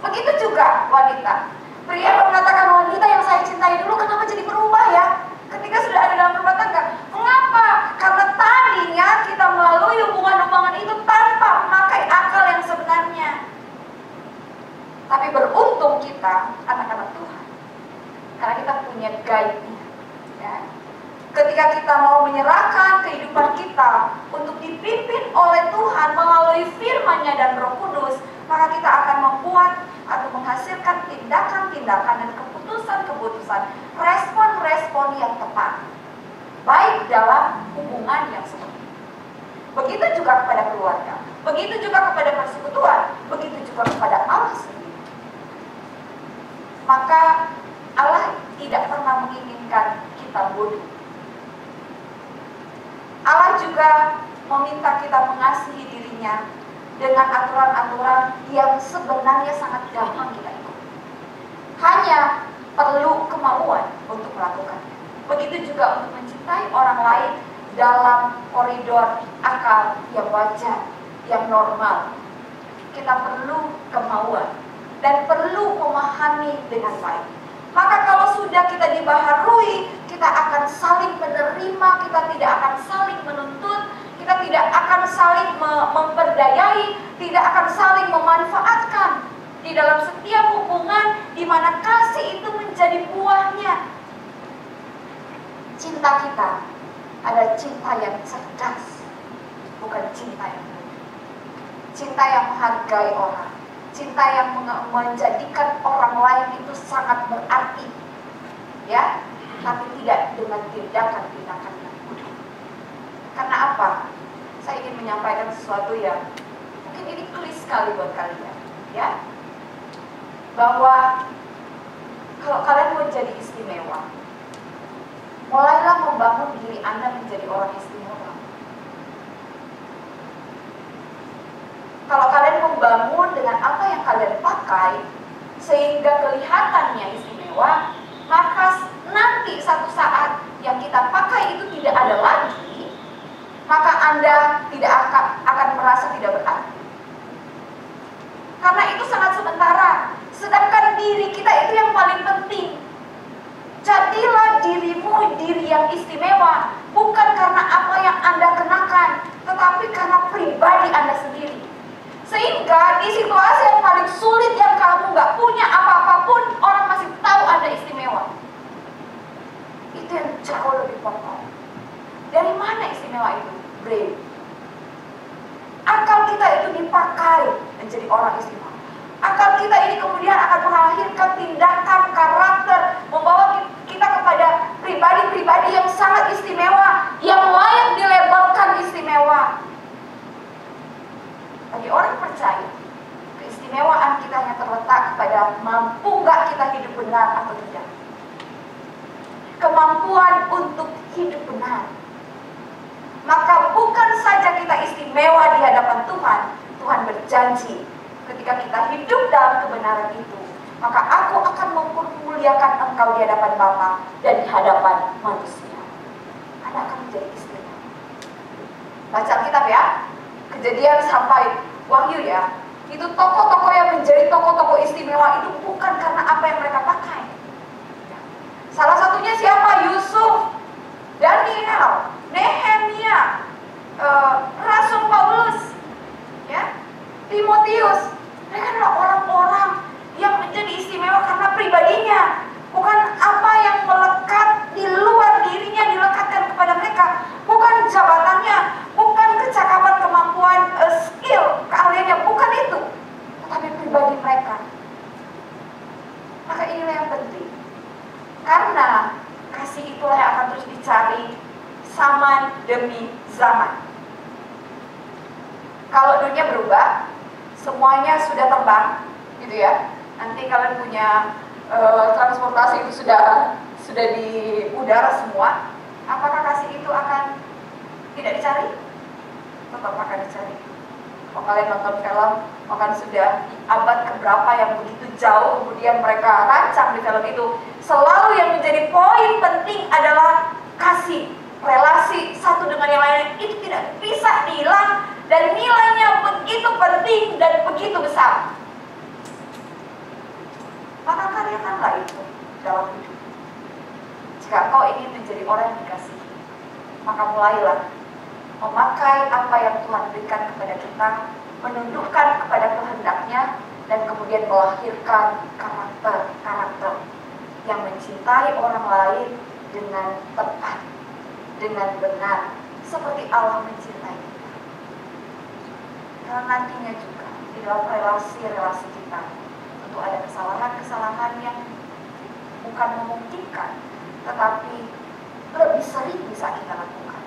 Begitu juga wanita. Pria mengatakan, wanita yang saya cintai dulu kenapa jadi berubah ya ketika sudah ada dalam rumah tangga? Mengapa? Karena tadinya kita melalui hubungan-hubungan itu tanpa memakai akal yang sebenarnya. Tapi beruntung kita anak-anak Tuhan, karena kita punya guide-nya, ya. Ketika kita mau menyerahkan kehidupan kita untuk dipimpin oleh Tuhan melalui firman-Nya dan Roh Kudus, maka kita akan membuat atau menghasilkan tindakan-tindakan dan keputusan-keputusan, respon-respon yang tepat, baik dalam hubungan yang seperti ini. Begitu juga kepada keluarga, begitu juga kepada persekutuan, begitu juga kepada Allah sendiri. Maka Allah tidak pernah menginginkan kita bodoh. Allah juga meminta kita mengasihi dirinya dengan aturan-aturan yang sebenarnya sangat gampang kita ikut. Hanya perlu kemauan untuk melakukannya. Begitu juga untuk mencintai orang lain dalam koridor akal yang wajar, yang normal. Kita perlu kemauan dan perlu memahami dengan baik. Maka kalau sudah kita dibaharui, kita akan saling menerima, kita tidak akan saling menuntut, kita tidak akan saling memperdayai, tidak akan saling memanfaatkan di dalam setiap hubungan di mana kasih itu menjadi buahnya. Cinta kita adalah cinta yang cerdas, bukan cinta yang bodoh. Cinta yang menghargai orang, cinta yang menjadikan orang lain itu sangat berarti, ya, tapi tidak dengan tindakan-tindakan yang bodoh. Karena apa? Saya ingin menyampaikan sesuatu yang mungkin ini klis sekali buat kalian, ya, bahwa kalau kalian mau jadi istimewa, mulailah membangun diri Anda menjadi orang istimewa. Kalau kalian membangun dengan apa yang kalian pakai, sehingga kelihatannya istimewa, maka nanti satu saat yang kita pakai itu tidak ada lagi, maka Anda tidak akan merasa tidak berarti. Karena itu sangat sementara. Sedangkan diri kita itu yang paling penting. Jadilah dirimu diri yang istimewa, bukan karena apa yang Anda kenakan, tetapi karena pribadi Anda sendiri. Sehingga di situasi yang paling sulit, yang kamu gak punya apa-apa pun, orang masih tahu Anda istimewa. Itu yang jauh lebih pokok. Dari mana istimewa itu? Brain. Akal kita itu dipakai menjadi orang istimewa. Akal kita ini kemudian akan melahirkan tindakan, karakter, membawa kita kepada pribadi-pribadi yang sangat istimewa, yang layak dilabelkan istimewa. Bagi orang percaya, keistimewaan kita hanya terletak kepada mampu nggak kita hidup benar atau tidak. Kemampuan untuk hidup benar. Maka bukan saja kita istimewa di hadapan Tuhan, Tuhan berjanji ketika kita hidup dalam kebenaran itu, maka aku akan mempermuliakan engkau di hadapan Bapa dan di hadapan manusia. Anda akan menjadi istimewa. Baca Alkitab ya, Kejadian sampai Wahyu ya, itu tokoh-tokoh yang menjadi tokoh-tokoh istimewa itu bukan karena apa yang mereka pakai. Salah satunya siapa? Yusuf, Daniel, Nehemia, Rasul Paulus, ya, Timotius. Mereka adalah orang-orang yang menjadi istimewa karena pribadinya, bukan apa yang melekat di luar dirinya dilekatkan kepada mereka, bukan jabatannya, bukan kecakapan, kemampuan, skill, keahliannya, bukan itu, tetapi pribadi mereka. Maka inilah yang penting, karena kasih itulah yang akan terus dicari zaman demi zaman. Kalau dunia berubah, semuanya sudah terbang, gitu ya. Nanti kalian punya transportasi itu sudah di udara semua. Apakah kasih itu akan tidak dicari? Tetap akan dicari. Kalau kalian nonton film, maka sudah abad keberapa yang begitu jauh kemudian mereka rancang di film itu, selalu yang menjadi poin penting adalah kasih, relasi satu dengan yang lain itu tidak bisa hilang, dan nilainya begitu penting dan begitu besar. Maka karyakanlah itu dalam hidup. Jika kau ingin menjadi orang yang dikasihi, maka mulailah memakai apa yang Tuhan berikan kepada kita, menundukkan kepada kehendaknya, dan kemudian melahirkan karakter-karakter yang mencintai orang lain dengan tepat, dengan benar, seperti Allah mencintai kita. Karena nantinya juga di dalam relasi-relasi kita tentu ada kesalahan-kesalahan yang bukan memungkinkan, tetapi lebih sering bisa kita lakukan.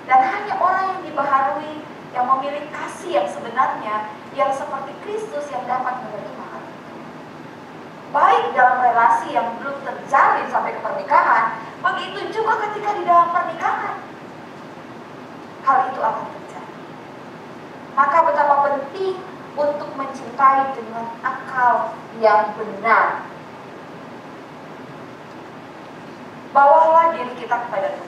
Dan hanya orang yang dibaharui, yang memiliki kasih yang sebenarnya, yang seperti Kristus, yang dapat menerima hal itu. Baik dalam relasi yang belum terjalin sampai ke pernikahan, begitu juga ketika di dalam pernikahan. Hal itu akan terjadi. Maka betapa penting untuk mencintai dengan akal yang benar. Bawalah diri kita kepada Tuhan.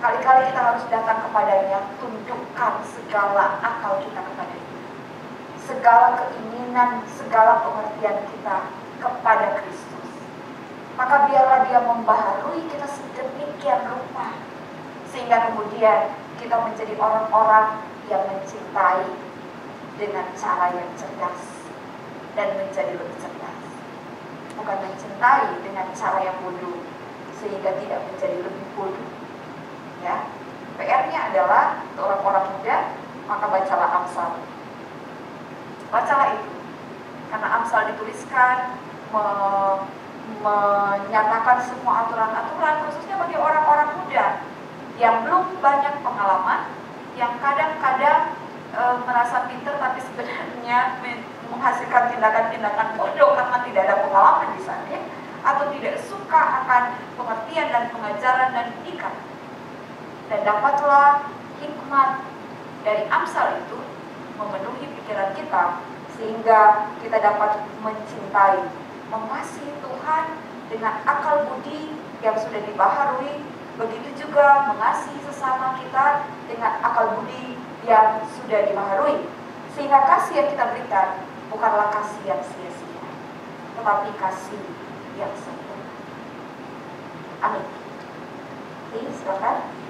Kali-kali kita harus datang kepadanya, tundukkan segala akal kita kepada Dia, segala keinginan, segala pengertian kita kepada Kristus. Maka biarlah Dia membaharui kita sedemikian rupa, sehingga kemudian kita menjadi orang-orang yang mencintai dengan cara yang cerdas dan menjadi lebih cerdas, bukan mencintai dengan cara yang bodoh sehingga tidak menjadi lebih bodoh. Ya, PR-nya adalah untuk orang-orang muda, maka bacalah Amsal. Bacalah itu, karena Amsal dituliskan menyatakan semua aturan-aturan, khususnya bagi orang-orang muda yang belum banyak pengalaman, yang kadang-kadang merasa pintar tapi sebenarnya menghasilkan tindakan-tindakan bodoh karena tidak ada pengalaman di sana. atau tidak suka akan pengertian dan pengajaran dan didikan. Dan dapatlah hikmat dari Amsal itu memenuhi pikiran kita, sehingga kita dapat mencintai, mengasihi Tuhan dengan akal budi yang sudah dibaharui, begitu juga mengasihi sesama kita dengan akal budi yang sudah dibaharui, sehingga kasih yang kita berikan bukanlah kasih yang sia-sia, tetapi kasih yang sempurna. Amin. Oke, silakan.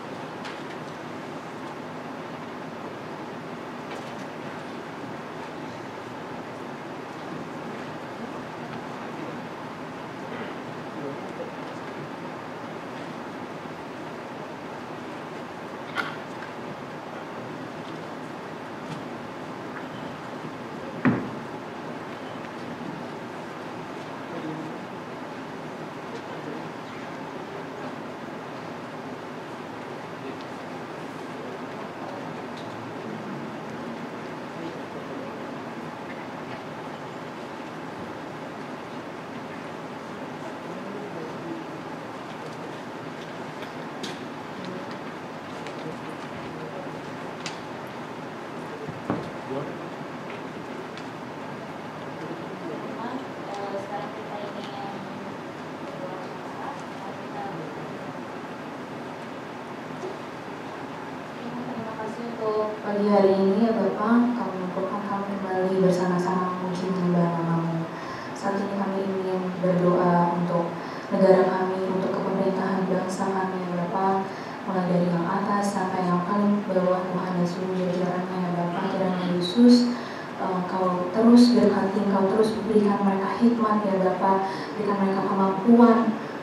Pagi hari ini ya Bapak, kami mengumpulkan kami kembali bersama-sama memuji menyembah nama-Mu. Saat ini kami ingin berdoa untuk negara kami, untuk kepemerintahan bangsa kami ya Bapak, mulai dari yang atas sampai yang paling bawah Tuhan dan seluruh jajarannya ya Bapak. Kiranya Yesus Engkau terus berkati, Engkau terus berikan mereka hikmat ya Bapak, berikan mereka kemampuan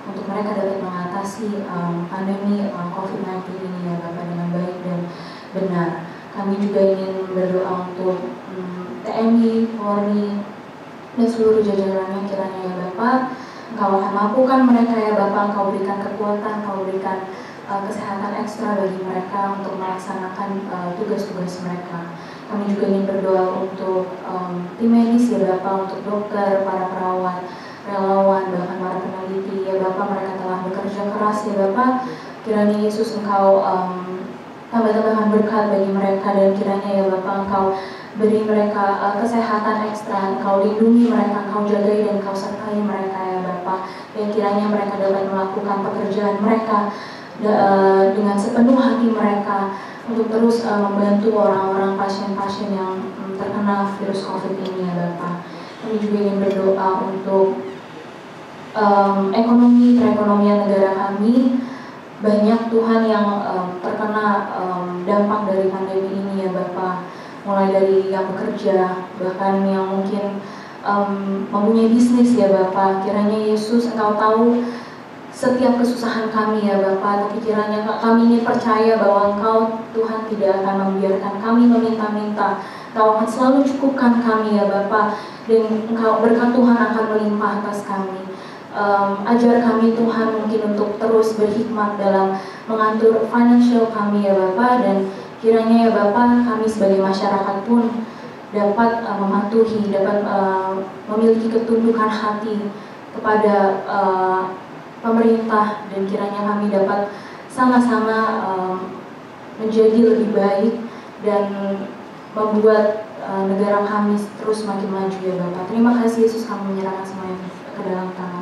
untuk mereka dapat mengatasi pandemi COVID-19 ini ya Bapak dengan baik dan benar. Kami juga ingin berdoa untuk TNI, Polri, dan seluruh jajarannya kiranya ya Bapak, Engkau akan mampukan mereka ya Bapak, Engkau berikan kekuatan, Engkau berikan kesehatan ekstra bagi mereka untuk melaksanakan tugas-tugas mereka. Kami juga ingin berdoa untuk tim medis ya Bapak, untuk dokter, para perawat, relawan, bahkan para peneliti ya Bapak, mereka telah bekerja keras ya Bapak. Kiranya Yesus Engkau tambah-tambahkan berkat bagi mereka, dan kiranya ya Bapak Engkau beri mereka kesehatan ekstra, Engkau lindungi mereka, Engkau jagai dan Engkau sertai mereka ya Bapak, dan kiranya mereka dapat melakukan pekerjaan mereka dengan sepenuh hati mereka untuk terus membantu orang-orang pasien-pasien yang terkena virus COVID ini ya Bapak. Kami juga ingin berdoa untuk perekonomian negara kami. Banyak Tuhan yang terkena dampak dari pandemi ini ya Bapak, mulai dari yang bekerja, bahkan yang mungkin mempunyai bisnis ya Bapak. Kiranya Yesus Engkau tahu setiap kesusahan kami ya Bapak, tapi kiranya kami ini percaya bahwa Engkau Tuhan tidak akan membiarkan kami meminta-minta. Engkau akan selalu cukupkan kami ya Bapak, dan Engkau berkat Tuhan akan melimpah atas kami. Ajar kami Tuhan mungkin untuk terus berhikmat dalam mengatur financial kami ya Bapak, dan kiranya ya Bapak kami sebagai masyarakat pun dapat mematuhi, dapat memiliki ketundukan hati kepada pemerintah, dan kiranya kami dapat sama-sama menjadi lebih baik dan membuat negara kami terus makin maju ya Bapak. Terima kasih Yesus, kami menyerahkan semuanya ke dalam tangan.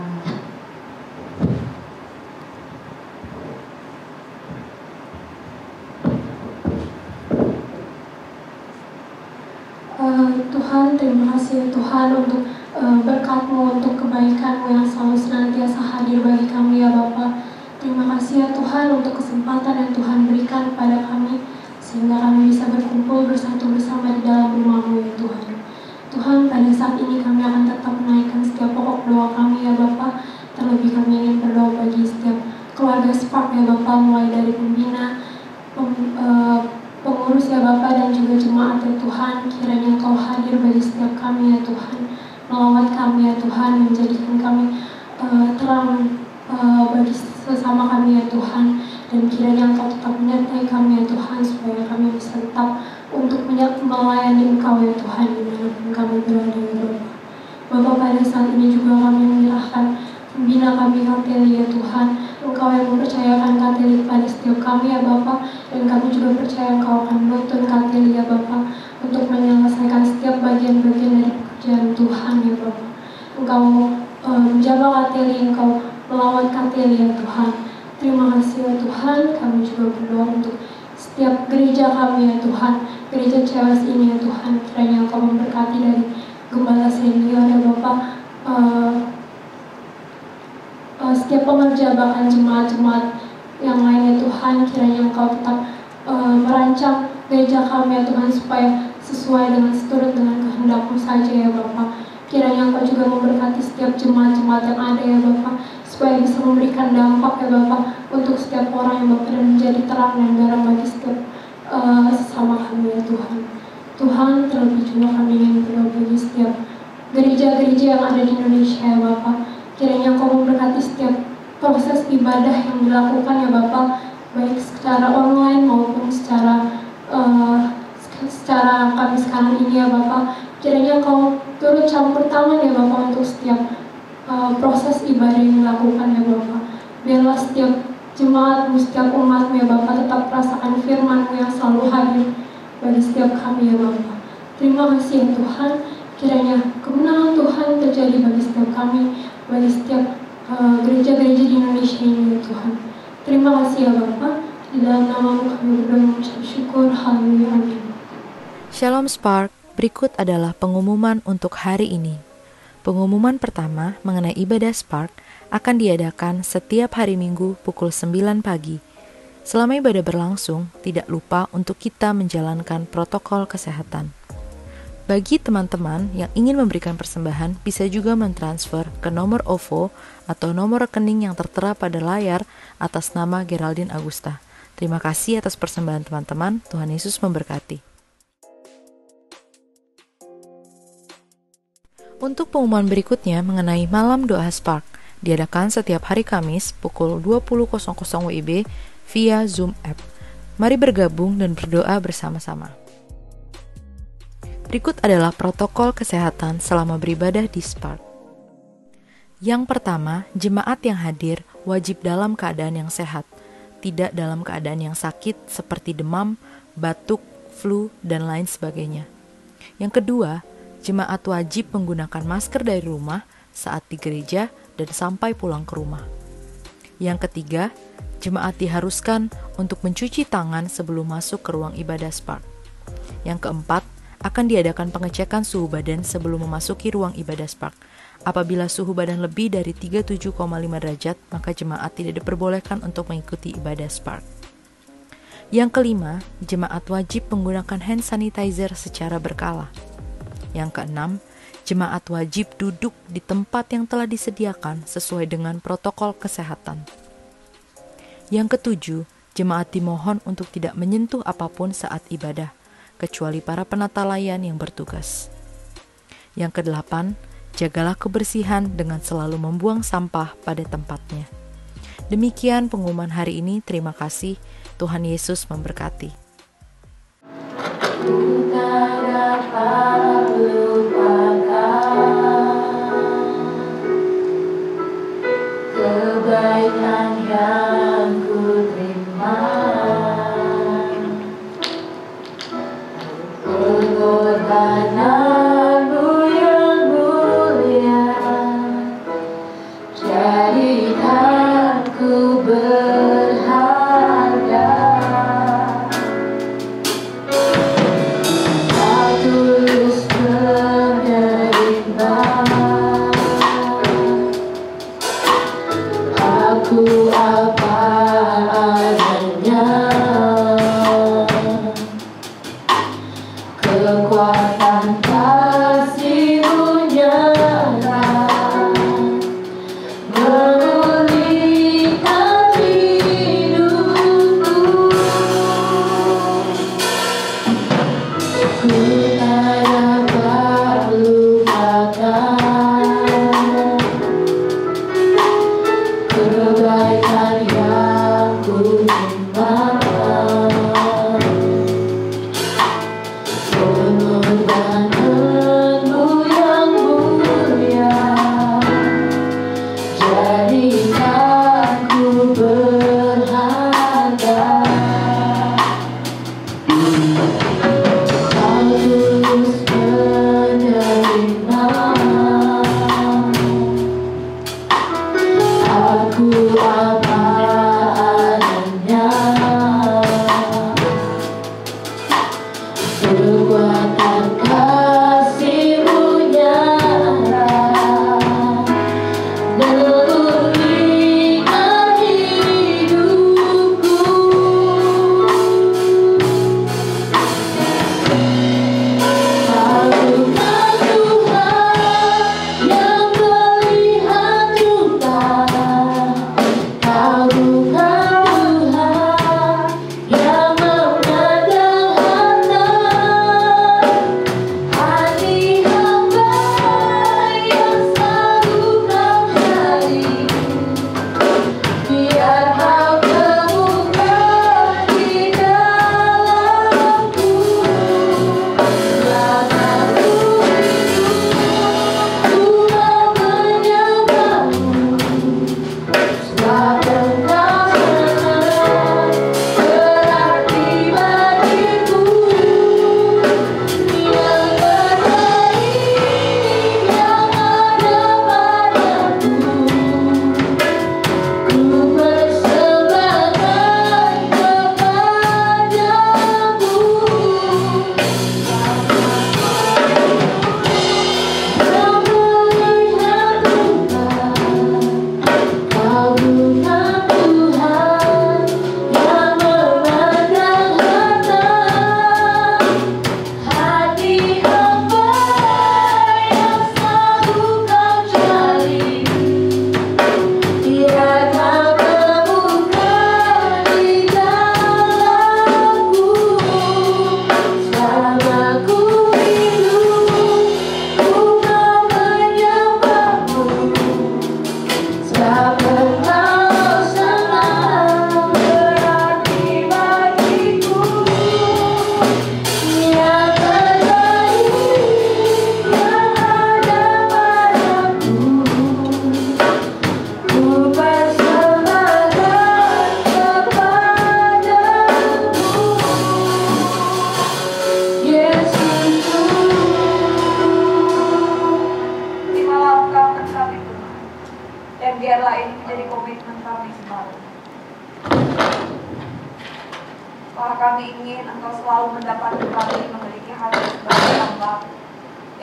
Tuhan, terima kasih Tuhan untuk berkat-Mu, untuk kebaikan-Mu yang selalu senantiasa hadir bagi kami ya Bapa. Terima kasih ya Tuhan untuk kesempatan yang Tuhan berikan kepada kami, sehingga kami bisa berkumpul bersatu bersama di dalam rumah-Mu ya Tuhan. Tuhan, pada saat ini kami akan tetap menaikkan setiap pokok doa kami ya Bapa. Terlebih kami ingin berdoa bagi setiap keluarga Spark ya Bapa, mulai dari pembina, pengurus ya Bapa, dan juga jemaat ya Tuhan. Kiranya Engkau hadir bagi setiap kami ya Tuhan, melawat kami ya Tuhan, menjadikan kami terang bagi sesama kami ya Tuhan, dan kiranya Engkau tetap menyertai kami ya Tuhan, supaya kami bisa tetap untuk melayani Engkau ya Tuhan dimanapun kami berada ya Bapa. Bapa, pada saat ini juga kami menyerahkan Bina kami Kateli ya Tuhan. Engkau yang mempercayakan Kateli pada setiap kami ya Bapa, dan kami juga percaya Engkau akan menuntun Kateli ya Bapa untuk menyelesaikan setiap bagian-bagian dari pekerjaan Tuhan ya Bapa. Engkau menjaga Kateli, Engkau melawat Kateli ya Tuhan. Terima kasih ya Tuhan. Kami juga berdoa untuk setiap gereja kami ya Tuhan, gereja CLS ini ya Tuhan. Kiranya Engkau memberkati dari Gembala Senior ya Bapa, setiap pengerja bahkan jemaat-jemaat yang lain ya Tuhan. Kiranya Engkau tetap merancang gereja kami ya Tuhan supaya sesuai dengan seturut dengan kehendak-Mu saja ya Bapa. Kiranya Engkau juga memberkati setiap jemaat-jemaat yang ada ya Bapa, supaya bisa memberikan dampak ya Bapa untuk setiap orang yang Bapa, dan menjadi terang dan garam bagi setiap sesama kami ya Tuhan. Tuhan, terlebih juga kami ingin berdoa bagi setiap gereja-gereja yang ada di Indonesia ya Bapa. Kiranya Engkau memberkati setiap proses ibadah yang dilakukan ya Bapa, baik secara online maupun secara kami sekarang ini ya Bapa. Kiranya Engkau turut campur tangan ya Bapa untuk setiap proses ibadah yang dilakukan ya Bapa. Biarlah setiap jemaat-Mu, setiap umat-Mu ya Bapa tetap merasakan firman-Mu yang selalu hadir bagi setiap kami ya Bapa. Terima kasih ya Tuhan. Kiranya kemenangan Tuhan terjadi bagi setiap kami, bagi setiap gereja-gereja di Indonesia ini ya Tuhan. Terima kasih ya Bapa. Di dalam nama-Mu kami berdoa mengucap syukur. Haleluya. Amin. Shalom Spark, berikut adalah pengumuman untuk hari ini. Pengumuman pertama mengenai ibadah Spark akan diadakan setiap hari Minggu pukul 9 pagi. Selama ibadah berlangsung, tidak lupa untuk kita menjalankan protokol kesehatan. Bagi teman-teman yang ingin memberikan persembahan, bisa juga mentransfer ke nomor OVO atau nomor rekening yang tertera pada layar atas nama Geraldine Agusta. Terima kasih atas persembahan teman-teman. Tuhan Yesus memberkati. Untuk pengumuman berikutnya mengenai Malam Doa Spark, diadakan setiap hari Kamis pukul 20.00 WIB via Zoom app. Mari bergabung dan berdoa bersama-sama. Berikut adalah protokol kesehatan selama beribadah di Spark. Yang pertama, jemaat yang hadir wajib dalam keadaan yang sehat, tidak dalam keadaan yang sakit seperti demam, batuk, flu, dan lain sebagainya. Yang kedua, jemaat wajib menggunakan masker dari rumah saat di gereja dan sampai pulang ke rumah. Yang ketiga, jemaat diharuskan untuk mencuci tangan sebelum masuk ke ruang ibadah Spark. Yang keempat, akan diadakan pengecekan suhu badan sebelum memasuki ruang ibadah Spark. Apabila suhu badan lebih dari 37,5 derajat, maka jemaat tidak diperbolehkan untuk mengikuti ibadah Spark. Yang kelima, jemaat wajib menggunakan hand sanitizer secara berkala. Yang keenam, jemaat wajib duduk di tempat yang telah disediakan sesuai dengan protokol kesehatan. Yang ketujuh, jemaat dimohon untuk tidak menyentuh apapun saat ibadah, kecuali para penata layan yang bertugas. Yang kedelapan, jagalah kebersihan dengan selalu membuang sampah pada tempatnya. Demikian pengumuman hari ini. Terima kasih. Tuhan Yesus memberkati. Tak dapat lupakan kebaikan yang ku terima, pengorbananmu yang mulia, jadikan ku berharga. Tulus menerima, aku apa adanya, kekuatan kasih-Mu nyata memulihkan hidupku. Ku tak dapat lupakan kebaikan yang ku terima, pengorbananmu yang mulia,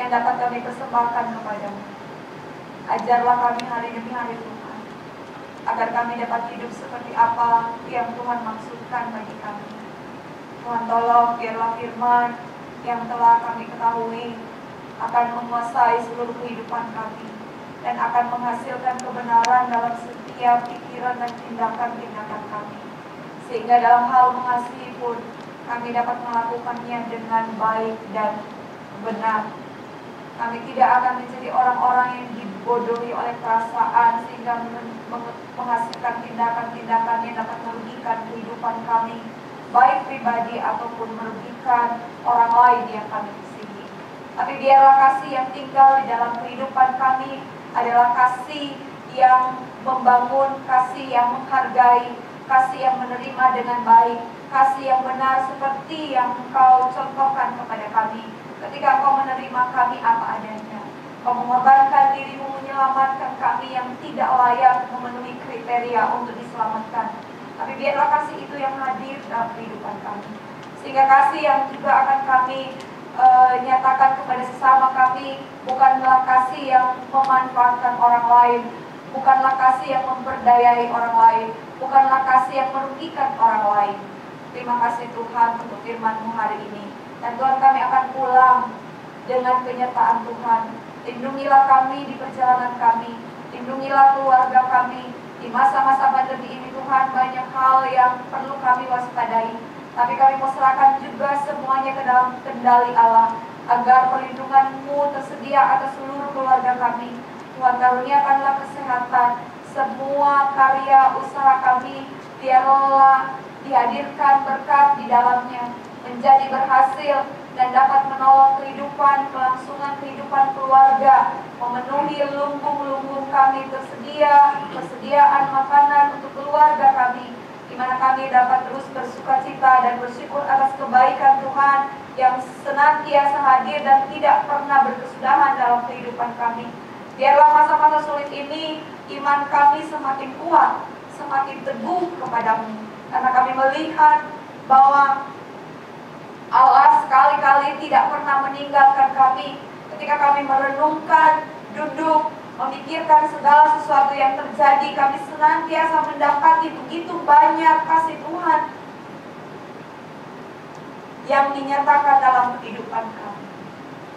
yang dapat kami persembahkan kepadamu. Ajarlah kami hari demi hari Tuhan, agar kami dapat hidup seperti apa yang Tuhan maksudkan bagi kami. Tuhan tolong biarlah firman yang telah kami ketahui akan menguasai seluruh kehidupan kami dan akan menghasilkan kebenaran dalam setiap pikiran dan tindakan-tindakan kami, sehingga dalam hal mengasihi pun kami dapat melakukannya dengan baik dan benar. Kami tidak akan menjadi orang-orang yang dibodohi oleh perasaan sehingga menghasilkan tindakan-tindakan yang dapat merugikan kehidupan kami, baik pribadi ataupun merugikan orang lain yang kami kasihi. Tapi biarlah kasih yang tinggal di dalam kehidupan kami adalah kasih yang membangun, kasih yang menghargai, kasih yang menerima dengan baik, kasih yang benar seperti yang Engkau contohkan kepada kami ketika Engkau menerima kami apa adanya. Engkau mengorbankan dirimu menyelamatkan kami yang tidak layak memenuhi kriteria untuk diselamatkan. Tapi biarlah kasih itu yang hadir dalam kehidupan kami, sehingga kasih yang juga akan kami nyatakan kepada sesama kami bukanlah kasih yang memanfaatkan orang lain, bukanlah kasih yang memperdayai orang lain, bukanlah kasih yang merugikan orang lain. Terima kasih Tuhan untuk firman-Mu hari ini. Dan Tuhan, kami akan pulang dengan penyertaan Tuhan. Lindungilah kami di perjalanan kami, lindungilah keluarga kami. Di masa-masa pandemi ini Tuhan, banyak hal yang perlu kami waspadai, tapi kami mau serahkan juga semuanya ke dalam kendali Allah, agar perlindungan-Mu tersedia atas seluruh keluarga kami. Tuhan, karuniakanlah kesehatan, semua karya usaha kami biarlah dihadirkan berkat di dalamnya, menjadi berhasil dan dapat menolong kehidupan, kelangsungan kehidupan keluarga, memenuhi lumbung-lumbung kami tersedia, persediaan makanan untuk keluarga kami, di mana kami dapat terus bersuka cita dan bersyukur atas kebaikan Tuhan yang senantiasa hadir dan tidak pernah berkesudahan dalam kehidupan kami. Biarlah masa-masa sulit ini iman kami semakin kuat, semakin teguh kepadamu, karena kami melihat bahwa Allah sekali-kali tidak pernah meninggalkan kami ketika kami merenungkan, duduk, memikirkan segala sesuatu yang terjadi. Kami senantiasa mendapati begitu banyak kasih Tuhan yang dinyatakan dalam kehidupan kami.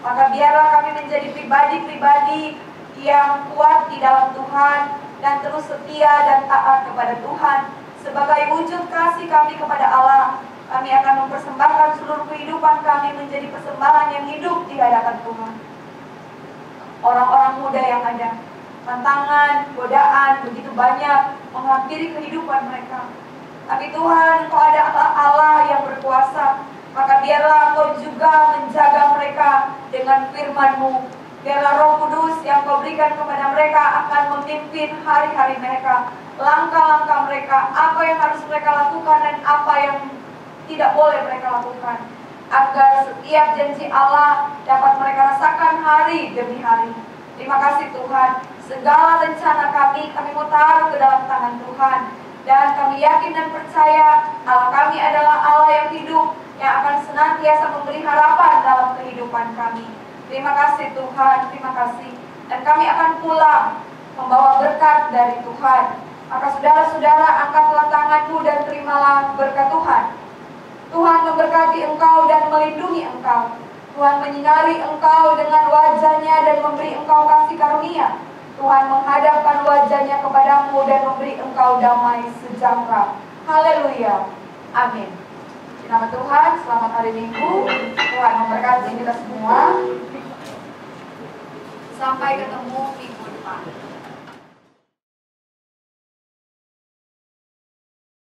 Maka biarlah kami menjadi pribadi-pribadi yang kuat di dalam Tuhan dan terus setia dan taat kepada Tuhan. Sebagai wujud kasih kami kepada Allah, kami akan mempersembahkan seluruh kehidupan kami menjadi persembahan yang hidup di hadapan Tuhan. Orang-orang muda yang ada, tantangan, godaan begitu banyak menghampiri kehidupan mereka. Tapi Tuhan, Engkau adalah Allah yang berkuasa. Maka biarlah Engkau juga menjaga mereka dengan firman-Mu. Biarlah Roh Kudus yang Kau berikan kepada mereka akan memimpin hari-hari mereka, langkah-langkah mereka, apa yang harus mereka lakukan dan apa yang tidak boleh mereka lakukan, agar setiap janji Allah dapat mereka rasakan hari demi hari. Terima kasih Tuhan. Segala rencana kami mau taruh ke dalam tangan Tuhan, dan kami yakin dan percaya Allah kami adalah Allah yang hidup, yang akan senantiasa memberi harapan dalam kehidupan kami. Terima kasih Tuhan, terima kasih. Dan kami akan pulang membawa berkat dari Tuhan. Maka saudara-saudara, angkatlah tanganmu dan terimalah berkat Tuhan. Tuhan memberkati engkau dan melindungi engkau. Tuhan menyinari engkau dengan wajah-Nya dan memberi engkau kasih karunia. Tuhan menghadapkan wajah-Nya kepadamu dan memberi engkau damai sejahtera. Haleluya. Amin. Di nama Tuhan, selamat hari Minggu. Tuhan memberkati kita semua. Sampai ketemu minggu depan.